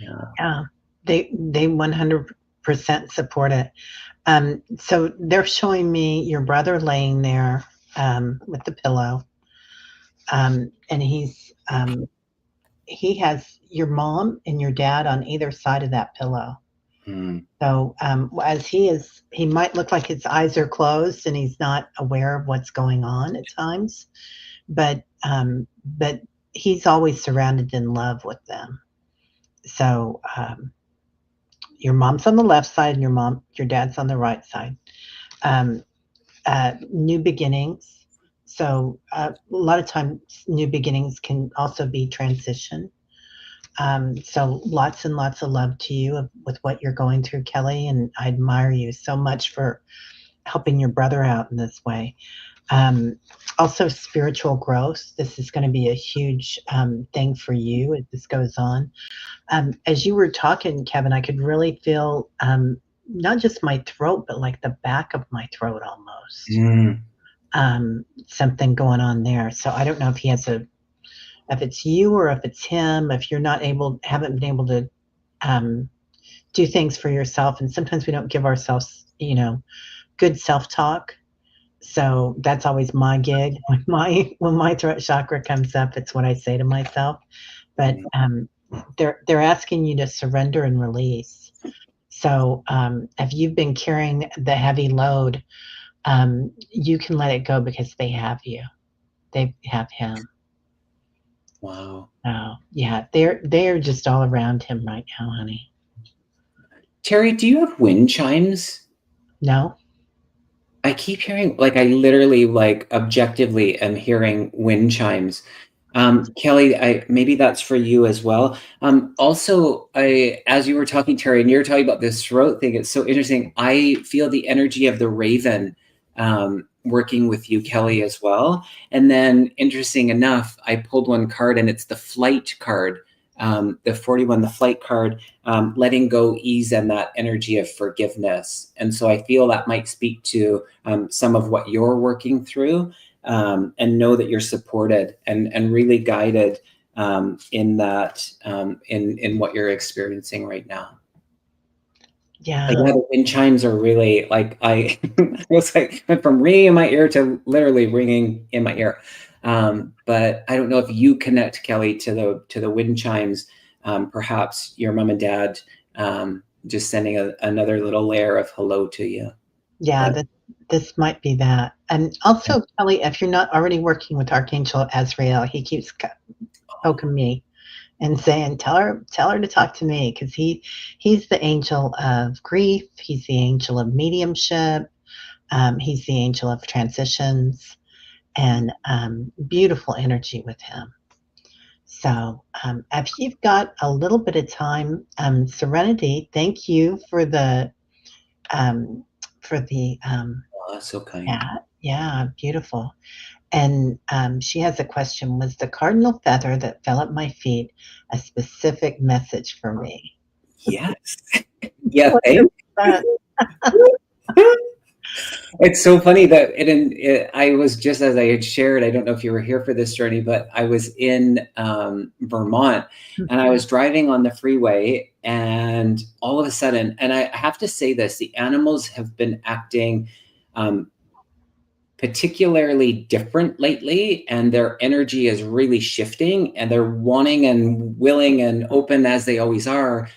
Yeah. yeah, they 100% support it. So they're showing me your brother laying there with the pillow, and he has your mom and your dad on either side of that pillow. Mm. So as he might look like his eyes are closed and he's not aware of what's going on at times, but he's always surrounded in love with them. So your mom's on the left side and your dad's on the right side. Um, New beginnings. So a lot of times, new beginnings can also be transition. So lots and lots of love to you with what you're going through, Kelly, and I admire you so much for helping your brother out in this way. Um, Also, spiritual growth. This is going to be a huge thing for you as this goes on. As you were talking, Kevin, I could really feel not just my throat, but like the back of my throat almost. Mm. Something going on there. So I don't know if it's you or if it's him, if you're haven't been able to um, do things for yourself. And sometimes we don't give ourselves, good self-talk. So that's always my gig. When my throat chakra comes up, it's what I say to myself. But they're asking you to surrender and release. So if you've been carrying the heavy load, you can let it go because they have you. They have him. Wow. Oh, yeah, they're just all around him right now, honey. Teri, do you have wind chimes? No? I keep hearing, like, I literally, like, objectively am hearing wind chimes. Kelly, maybe that's for you as well. Also, as you were talking, Teri, and you're talking about this throat thing, it's so interesting. I feel the energy of the raven working with you, Kelly, as well. And then, interesting enough, I pulled one card, and it's the flight card, the 41, the flight card, letting go, ease, and that energy of forgiveness. And so I feel that might speak to some of what you're working through, and know that you're supported and really guided in that, in what you're experiencing right now. Yeah. Like, yeah, the wind chimes are really, like, I it was like went from ringing in my ear to literally ringing in my ear. But I don't know if you connect, Kelly, to the wind chimes. Perhaps your mom and dad just sending another little layer of hello to you. Yeah, But this might be that. And also, Kelly, if you're not already working with Archangel Azrael, he keeps poking me and saying, tell her to talk to me, because he's the angel of grief. He's the angel of mediumship. He's the angel of transitions, and beautiful energy with him. So if you've got a little bit of time, Serenity, thank you for the um, Oh, that's so kind. chat. Yeah, beautiful. And she has a question. Was the cardinal feather that fell at my feet a specific message for me? Yes. Yeah, What is thank that? It's so funny that I was, just as I had shared, I don't know if you were here for this journey, but I was in Vermont, and I was driving on the freeway, and all of a sudden, and I have to say this, the animals have been acting particularly different lately, and their energy is really shifting, and they're wanting and willing and open, as they always are,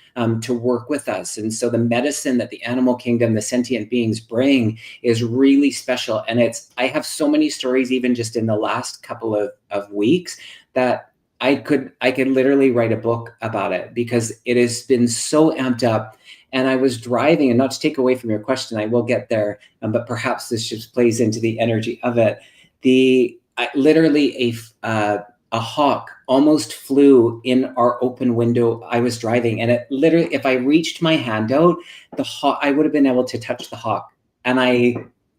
to work with us. And so the medicine that the animal kingdom, the sentient beings bring, is really special. And I have so many stories, even just in the last couple of weeks, that I could literally write a book about it, because it has been so amped up. And I was driving, and not to take away from your question, I will get there, but perhaps this just plays into the energy of it. Literally a hawk almost flew in our open window. I was driving, and it literally, if I reached my hand out, the hawk, I would have been able to touch the hawk. And I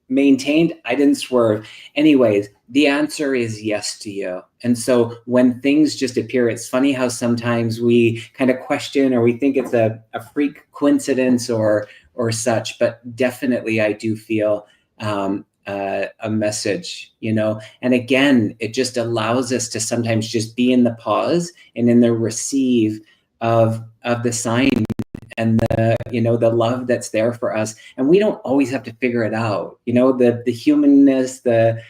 maintained, I didn't swerve. Anyways, the answer is yes to you. And so when things just appear, it's funny how sometimes we kind of question, or we think it's a freak coincidence or such, but definitely I do feel a message, and again, it just allows us to sometimes just be in the pause and in the receive of the sign, and the love that's there for us. And we don't always have to figure it out, the humanness, the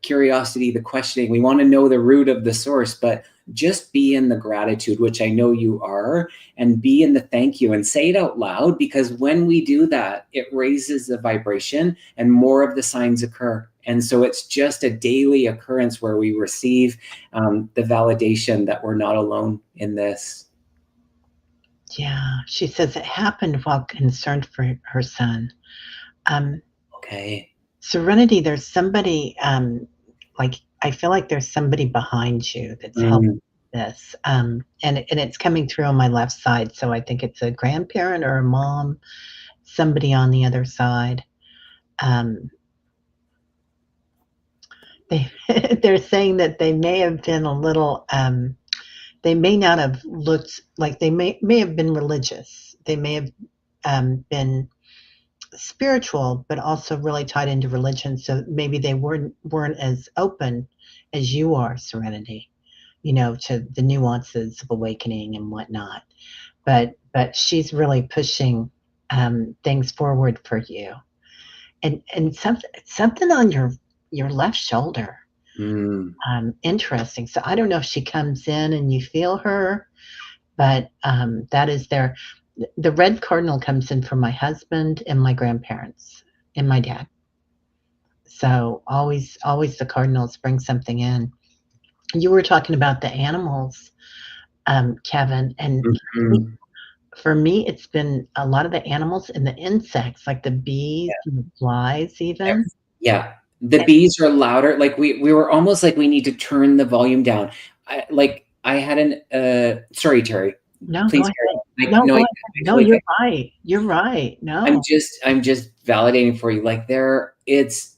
curiosity, the questioning. We want to know the root of the source, but just be in the gratitude, which I know you are, and be in the thank you, and say it out loud, because when we do that, it raises the vibration and more of the signs occur. And so it's just a daily occurrence where we receive the validation that we're not alone in this. Yeah, she says it happened while concerned for her son. Okay. Serenity, there's somebody, I feel like there's somebody behind you that's helping this. And it's coming through on my left side. So I think it's a grandparent or a mom, somebody on the other side. They're saying that they may have been a little, they may not have looked like, they may have been religious. They may have been spiritual, but also really tied into religion. So maybe they weren't as open as you are, Serenity, to the nuances of awakening and whatnot. But she's really pushing things forward for you, and something on your left shoulder. Interesting. So I don't know if she comes in and you feel her, but that is there. The red cardinal comes in for my husband and my grandparents and my dad. So always the cardinals bring something in. You were talking about the animals, Kevin, and for me, it's been a lot of the animals and the insects, like the bees and the flies even. Yeah. The bees are louder. Like we were almost like we need to turn the volume down. I had sorry, Teri. No, go Please ahead. carry on. No, No, go I ahead. No, feel like you're right. You're right. No. I'm just validating for you. Like it's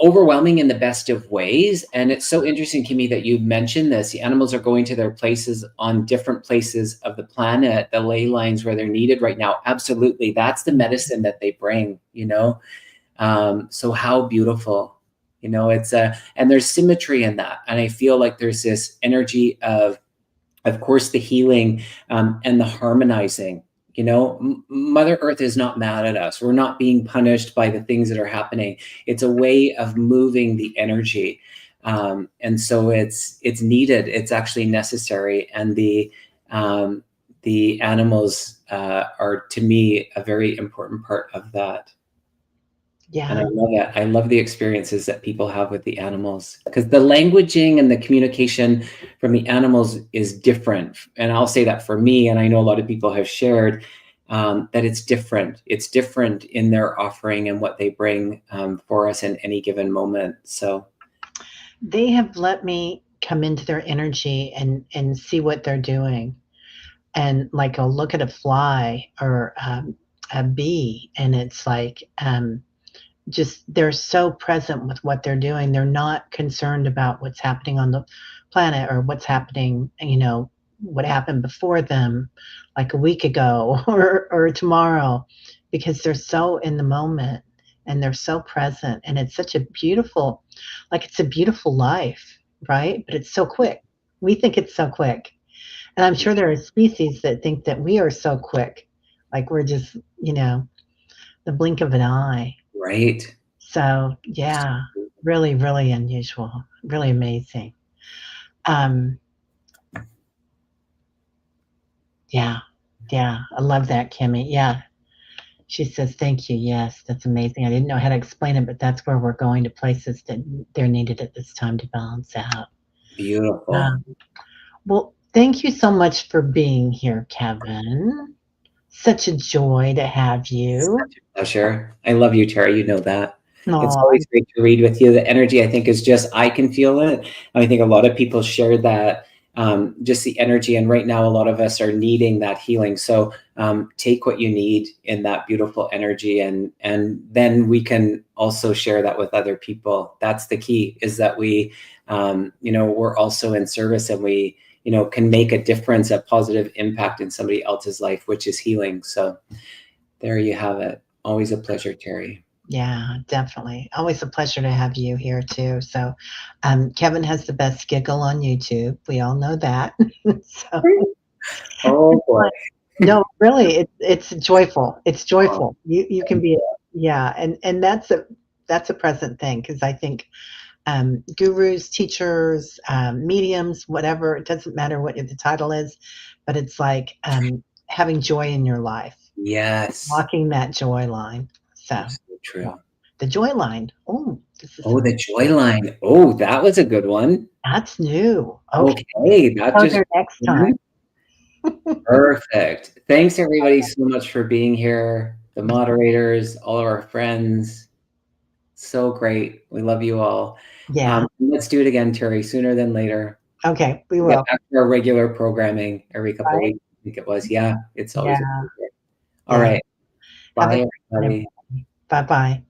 overwhelming in the best of ways. And it's so interesting to me that you mentioned this. The animals are going to their places on different places of the planet, the ley lines where they're needed right now. Absolutely. That's the medicine that they bring, so how beautiful, it's and there's symmetry in that. And I feel like there's this energy of course, the healing and the harmonizing. Mother Earth is not mad at us. We're not being punished by the things that are happening. It's a way of moving the energy. And so it's needed. It's actually necessary. And the animals are, to me, a very important part of that. And I Yeah. love that. I love the experiences that people have with the animals, because the languaging and the communication from the animals is different. And I'll say that for me, and I know a lot of people have shared that it's different. It's different in their offering and what they bring for us in any given moment. So, They have let me come into their energy and see what they're doing. And like I'll look at a fly or a bee, and it's like just they're so present with what they're doing. They're not concerned about what's happening on the planet or what's happening, what happened before them, like a week ago or tomorrow, because they're so in the moment and they're so present. And it's such a beautiful, like it's a beautiful life, right? But it's so quick. We think it's so quick. And I'm sure there are species that think that we are so quick, like we're just, the blink of an eye. right. So, yeah, really, really unusual, really amazing. Um, yeah, yeah, I love that, Kimmy. Yeah, she says, "Thank you." Yes, that's amazing. I didn't know how to explain it, but that's where we're going to places that they're needed at this time to balance out. Beautiful. Um, well, thank you so much for being here, Kevin. Such a joy to have you. Such a pleasure. I love you, Teri. You know that. It's Oh, always great to read with you. The energy, I think, is just, I can feel it. I think a lot of people share that, just the energy. And right now, a lot of us are needing that healing. So take what you need in that beautiful energy. And then we can also share that with other people. That's the key, is that we're also in service, and we, can make a difference, a positive impact in somebody else's life, which is healing. So there you have it. Always a pleasure, Teri. yeah, definitely. Always a pleasure to have you here too. So, Kevin has the best giggle on YouTube. We all know that. So, Oh boy. no, really, it's joyful. It's Oh, joyful. You can be, yeah, and that's a present thing because I think gurus, teachers, mediums, whatever. It doesn't matter what the title is, but it's like having joy in your life, yes. walking that joy line. So, So yeah. true. The joy line. Oh, this is Oh, the joy line. Oh, that was a good one. that's new. Okay, Okay, that go just there next time. perfect. Thanks everybody so much for being here. The moderators, all of our friends. So great. We love you all. Yeah. Let's do it again, Teri, sooner than later. Okay, we Get will. back to our regular programming every couple of Right? weeks. I think it was. Yeah, it's Yeah. always a pleasure. All Yeah. right. Have a Bye, good one, everybody. everybody. Bye bye.